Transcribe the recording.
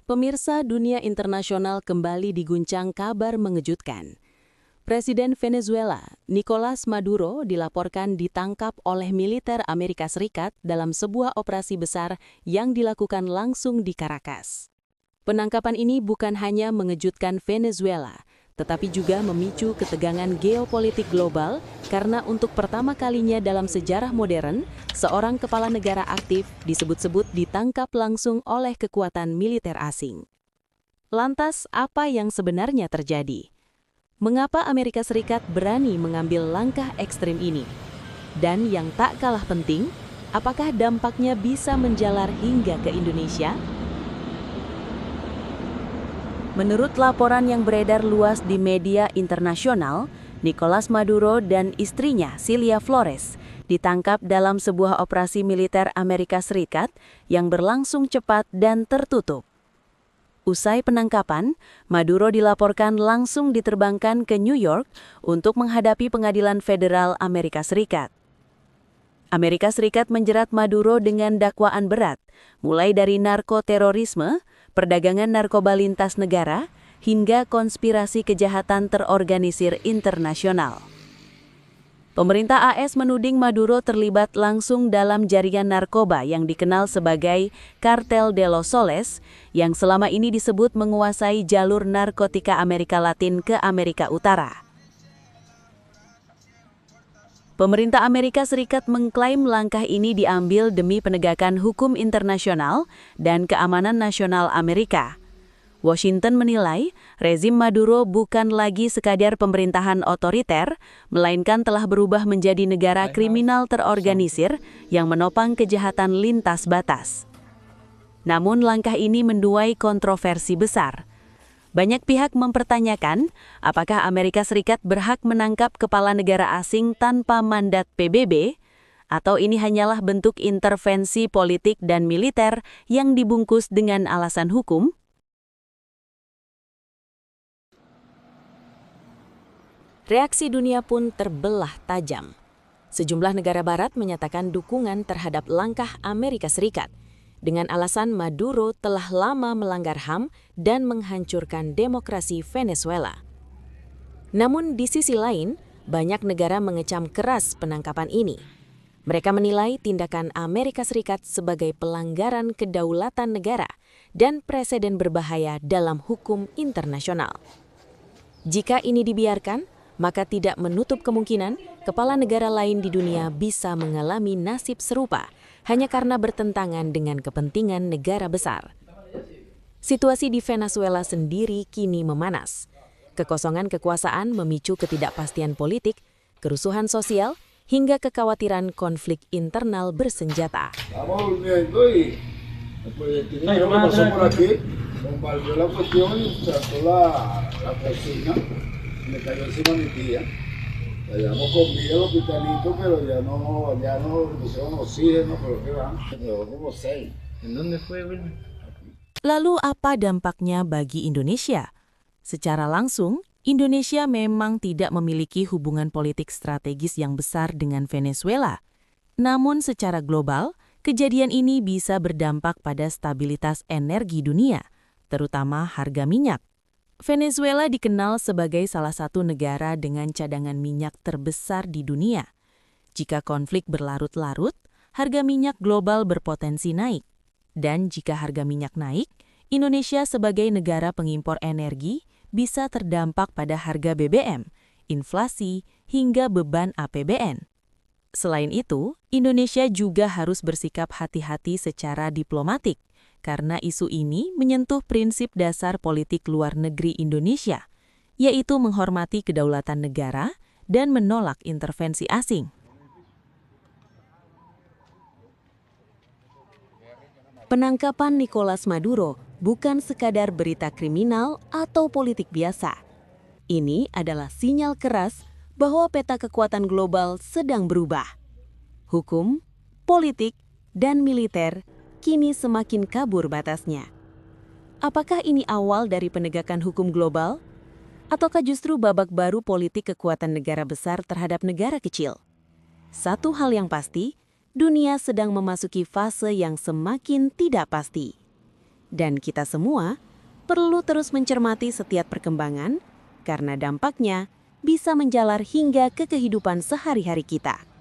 Pemirsa, dunia internasional kembali diguncang kabar mengejutkan. Presiden Venezuela, Nicolás Maduro, dilaporkan ditangkap oleh militer Amerika Serikat dalam sebuah operasi besar yang dilakukan langsung di Caracas. Penangkapan ini bukan hanya mengejutkan Venezuela, tetapi juga memicu ketegangan geopolitik global karena untuk pertama kalinya dalam sejarah modern, seorang kepala negara aktif disebut-sebut ditangkap langsung oleh kekuatan militer asing. Lantas, apa yang sebenarnya terjadi? Mengapa Amerika Serikat berani mengambil langkah ekstrim ini? Dan yang tak kalah penting, apakah dampaknya bisa menjalar hingga ke Indonesia? Menurut laporan yang beredar luas di media internasional, Nicolás Maduro dan istrinya Cilia Flores ditangkap dalam sebuah operasi militer Amerika Serikat yang berlangsung cepat dan tertutup. Usai penangkapan, Maduro dilaporkan langsung diterbangkan ke New York untuk menghadapi Pengadilan Federal Amerika Serikat. Amerika Serikat menjerat Maduro dengan dakwaan berat, mulai dari narkoterorisme, perdagangan narkoba lintas negara, hingga konspirasi kejahatan terorganisir internasional. Pemerintah AS menuding Maduro terlibat langsung dalam jaringan narkoba yang dikenal sebagai Cartel de los Soles, yang selama ini disebut menguasai jalur narkotika Amerika Latin ke Amerika Utara. Pemerintah Amerika Serikat mengklaim langkah ini diambil demi penegakan hukum internasional dan keamanan nasional Amerika. Washington menilai rezim Maduro bukan lagi sekadar pemerintahan otoriter, melainkan telah berubah menjadi negara kriminal terorganisir yang menopang kejahatan lintas batas. Namun langkah ini menuai kontroversi besar. Banyak pihak mempertanyakan apakah Amerika Serikat berhak menangkap kepala negara asing tanpa mandat PBB, atau ini hanyalah bentuk intervensi politik dan militer yang dibungkus dengan alasan hukum. Reaksi dunia pun terbelah tajam. Sejumlah negara barat menyatakan dukungan terhadap langkah Amerika Serikat dengan alasan Maduro telah lama melanggar HAM dan menghancurkan demokrasi Venezuela. Namun di sisi lain, banyak negara mengecam keras penangkapan ini. Mereka menilai tindakan Amerika Serikat sebagai pelanggaran kedaulatan negara dan preseden berbahaya dalam hukum internasional. Jika ini dibiarkan, maka tidak menutup kemungkinan kepala negara lain di dunia bisa mengalami nasib serupa hanya karena bertentangan dengan kepentingan negara besar. Situasi di Venezuela sendiri kini memanas. Kekosongan kekuasaan memicu ketidakpastian politik, kerusuhan sosial, hingga kekhawatiran konflik internal bersenjata. Llegamos con vida al hospitalito, pero ya no le pusieron oxígeno, pero qué va, quedó como 6. ¿En dónde fue, Wilmer? Lalu apa dampaknya bagi Indonesia? Secara langsung, Indonesia memang tidak memiliki hubungan politik strategis yang besar dengan Venezuela. Namun secara global, kejadian ini bisa berdampak pada stabilitas energi dunia, terutama harga minyak. Venezuela dikenal sebagai salah satu negara dengan cadangan minyak terbesar di dunia. Jika konflik berlarut-larut, harga minyak global berpotensi naik. Dan jika harga minyak naik, Indonesia sebagai negara pengimpor energi bisa terdampak pada harga BBM, inflasi, hingga beban APBN. Selain itu, Indonesia juga harus bersikap hati-hati secara diplomatik, karena isu ini menyentuh prinsip dasar politik luar negeri Indonesia, yaitu menghormati kedaulatan negara dan menolak intervensi asing. Penangkapan Nicolás Maduro bukan sekadar berita kriminal atau politik biasa. Ini adalah sinyal keras bahwa peta kekuatan global sedang berubah. Hukum, politik, dan militer kini semakin kabur batasnya. Apakah ini awal dari penegakan hukum global? Ataukah justru babak baru politik kekuatan negara besar terhadap negara kecil? Satu hal yang pasti, dunia sedang memasuki fase yang semakin tidak pasti. Dan kita semua perlu terus mencermati setiap perkembangan karena dampaknya bisa menjalar hingga ke kehidupan sehari-hari kita.